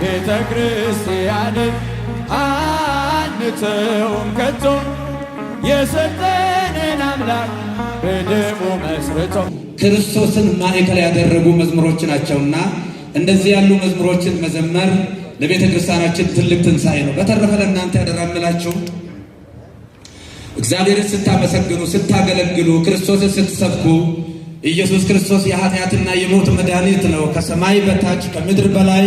ቤተ ክርስቲያንን አንተውም ከቶ የሰጠንን አምላክ በደሙ መስርቶ ክርስቶስን ማዕከል ያደረጉ መዝሙሮች ናቸውና እንደዚህ ያሉ መዝሙሮችን መዘመር ለቤተ ክርስቲያናችን ትልቅ ትንሣኤ ነው። በተረፈ ለእናንተ ያደራምላችሁ እግዚአብሔርን ስታመሰግኑ፣ ስታገለግሉ፣ ክርስቶስን ስትሰብኩ ኢየሱስ ክርስቶስ የኃጢአትና የሞት መድኃኒት ነው፣ ከሰማይ በታች ከምድር በላይ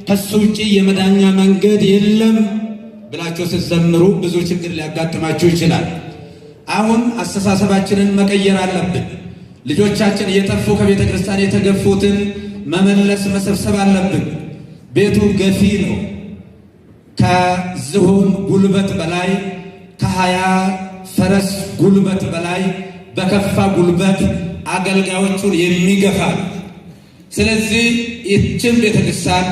ከሱ ውጪ የመዳኛ መንገድ የለም ብላችሁ ስትዘምሩ ብዙ ችግር ሊያጋጥማችሁ ይችላል። አሁን አስተሳሰባችንን መቀየር አለብን። ልጆቻችን እየጠፉ ከቤተ ክርስቲያን የተገፉትን መመለስ መሰብሰብ አለብን። ቤቱ ገፊ ነው። ከዝሆን ጉልበት በላይ ከ20 ፈረስ ጉልበት በላይ በከፋ ጉልበት አገልጋዮቹን የሚገፋ። ስለዚህ ይህችን ቤተ ክርስቲያን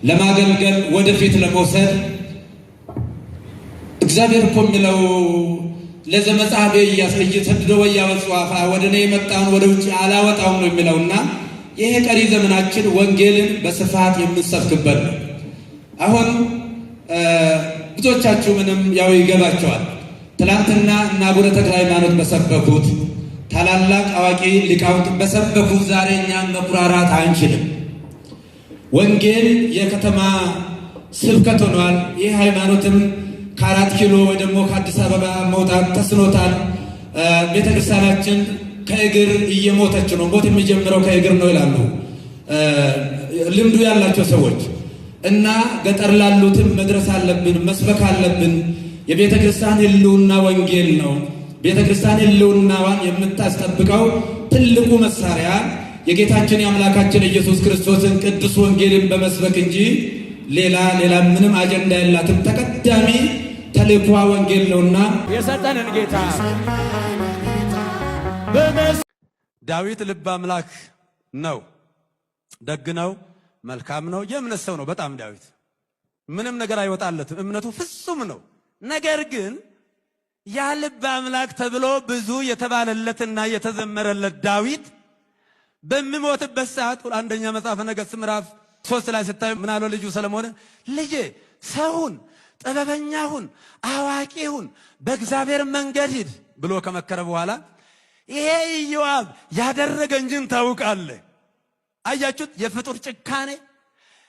ለማገልገል ወደፊት ለመውሰድ እግዚአብሔር እኮ የሚለው ለዘመጻቤ እያሰይተድዶ ወያወጽዋፋ ወደ እኔ የመጣውን ወደ ውጭ አላወጣውም ነው የሚለውና ይሄ ቀሪ ዘመናችን ወንጌልን በስፋት የምንሰብክበት ነው። አሁን ብዙዎቻችሁ ምንም ያው ይገባቸዋል። ትላንትና እና አቡነ ተክለ ሃይማኖት በሰበኩት ታላላቅ አዋቂ ሊቃውንት በሰበኩት ዛሬ እኛም መኩራራት አንችልም። ወንጌል የከተማ ስብከት ሆኗል። ይህ ሃይማኖትም ከ4 ኪሎ ወይ ደግሞ ከአዲስ አበባ መውጣት ተስኖታል። ቤተክርስቲያናችን ከእግር እየሞተች ነው። ሞት የሚጀምረው ከእግር ነው ይላሉ ልምዱ ያላቸው ሰዎች እና ገጠር ላሉትም መድረስ አለብን፣ መስበክ አለብን። የቤተ ክርስቲያን ሕልውና ወንጌል ነው። ቤተ ክርስቲያን ሕልውናዋን የምታስጠብቀው ትልቁ መሳሪያ የጌታችን የአምላካችን ኢየሱስ ክርስቶስን ቅዱስ ወንጌልን በመስበክ እንጂ ሌላ ምንም አጀንዳ የላትም። ተቀዳሚ ተልእኮ ወንጌል ነውና የሰጠንን ጌታ ዳዊት ልበ አምላክ ነው፣ ደግ ነው፣ መልካም ነው፣ የእምነት ሰው ነው። በጣም ዳዊት ምንም ነገር አይወጣለትም፣ እምነቱ ፍጹም ነው። ነገር ግን ያ ልበ አምላክ ተብሎ ብዙ የተባለለትና የተዘመረለት ዳዊት በሚሞትበት ሰዓት አንደኛ መጽሐፈ ነገሥት ምዕራፍ 3 ላይ ስታዩ ምን አለው ልጁ ሰለሞን? ልጄ ሰውን ጥበበኛሁን አዋቂሁን በእግዚአብሔር መንገድ ሂድ ብሎ ከመከረ በኋላ ይሄ ኢዮአብ ያደረገኝን ታውቃለህ። አያችሁት? የፍጡር ጭካኔ።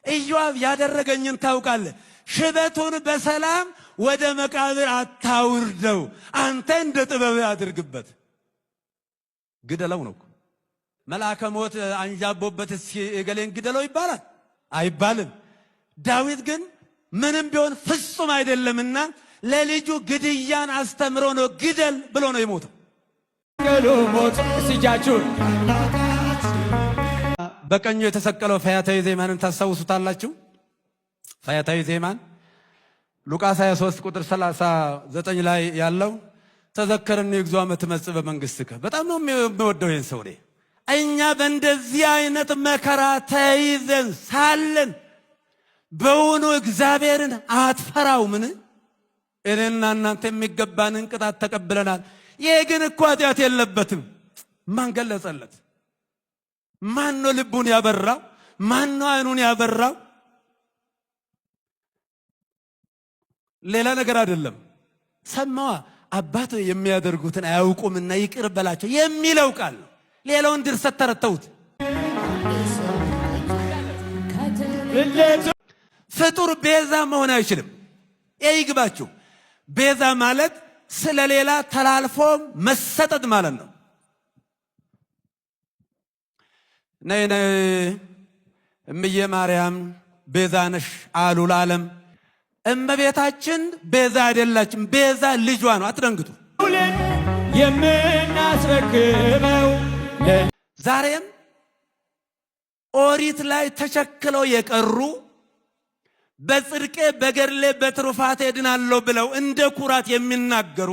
ኢዮአብ ያደረገኝን ታውቃለህ። ሽበቱን በሰላም ወደ መቃብር አታውርደው፣ አንተ እንደ ጥበብ አድርግበት። ግደለው ነው። መልአከ ሞት አንዣቦበት እስኪ እገሌን ግደለው ይባላል? አይባልም። ዳዊት ግን ምንም ቢሆን ፍጹም አይደለምና ለልጁ ግድያን አስተምሮ ነው ግደል ብሎ ነው የሞተው። ሞት ሲጃችሁን በቀኙ የተሰቀለው ፈያታዊ ዜማንን ታስታውሱታላችሁ? ፈያታዊ ዜማን ሉቃስ 23 ቁጥር 39 ላይ ያለው ተዘከረኒ እግዚኦ አመ ትመጽእ በመንግሥትከ። በጣም ነው የሚወደው ይህን ሰው። እኛ በእንደዚህ አይነት መከራ ተይዘን ሳለን በውኑ እግዚአብሔርን አትፈራውምን? እኔና እናንተ የሚገባንን ቅጣት ተቀብለናል። ይህ ግን እኮ ኃጢአት የለበትም። ማን ገለጸለት? ማን ነው ልቡን ያበራው? ማን ነው አይኑን ያበራው? ሌላ ነገር አይደለም። ሰማዋ አባት የሚያደርጉትን አያውቁምና ይቅር በላቸው የሚለው ቃል ነው። ሌላውን ድርሰት ተረተውት። ፍጡር ቤዛ መሆን አይችልም። ይግባችሁ። ቤዛ ማለት ስለሌላ ተላልፎ መሰጠት ማለት ነው። ነይ ነይ እምዬ ማርያም ቤዛ ነሽ አሉ ለዓለም። እመቤታችን ቤዛ አይደላችም። ቤዛ ልጇ ነው። አትደንግጡ። የምናስረክበው ዛሬም ኦሪት ላይ ተቸክለው የቀሩ በጽድቄ በገድሌ በትሩፋቴ ድናለሁ ብለው እንደ ኩራት የሚናገሩ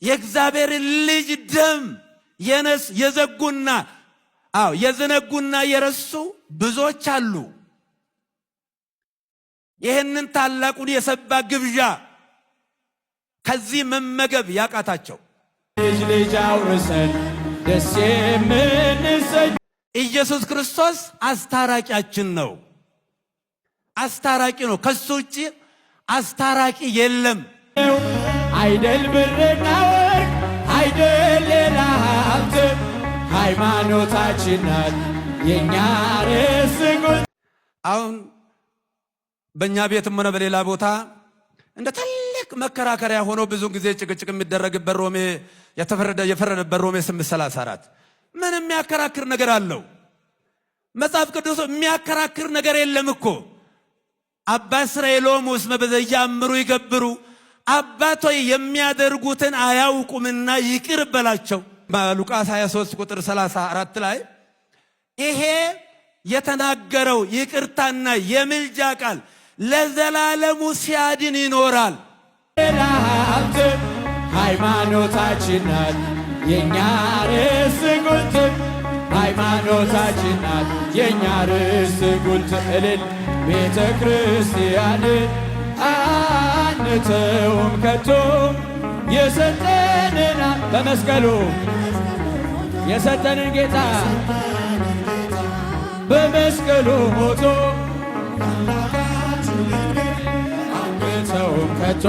የእግዚአብሔር ልጅ ደም የዘጉና የዘነጉና የረሱ ብዙዎች አሉ። ይህንን ታላቁን የሰባ ግብዣ ከዚህ መመገብ ያቃታቸው ልጅ አውርሰን ደስ የምንሰኝ ኢየሱስ ክርስቶስ አስታራቂያችን ነው። አስታራቂ ነው። ከሱ ውጭ አስታራቂ የለም። አይደል ብርና ወርቅ አይደል ሌላ ሀብት ሃይማኖታችን ናት የእኛ ርዕስ ጉዳይ። አሁን በእኛ ቤትም ሆነ በሌላ ቦታ እንደ ትልቅ መከራከሪያ ሆኖ ብዙ ጊዜ ጭቅጭቅ የሚደረግበት ሮሜ የፈረደበት ሮሜ 8:34 ምን የሚያከራክር ነገር አለው? መጽሐፍ ቅዱስ የሚያከራክር ነገር የለም እኮ። አባ እስራኤሎም ውስጥ በዘያምሩ ይገብሩ አባቶይ የሚያደርጉትን አያውቁምና ይቅር በላቸው። ሉቃስ 23 ቁጥር 34 ላይ ይሄ የተናገረው ይቅርታና የምልጃ ቃል ለዘላለሙ ሲያድን ይኖራል። ሃይማኖታችን ናት የእኛ ርዕስ ጉልት ሃይማኖታችን ናት የእኛ ርዕስ ጉልት እልል ቤተ ክርስቲያንን አንተውም ከቶ የሰጠንን በመስቀሉ የሰጠንን ጌታ በመስቀሉ ሞቶ አንተውም ከቶ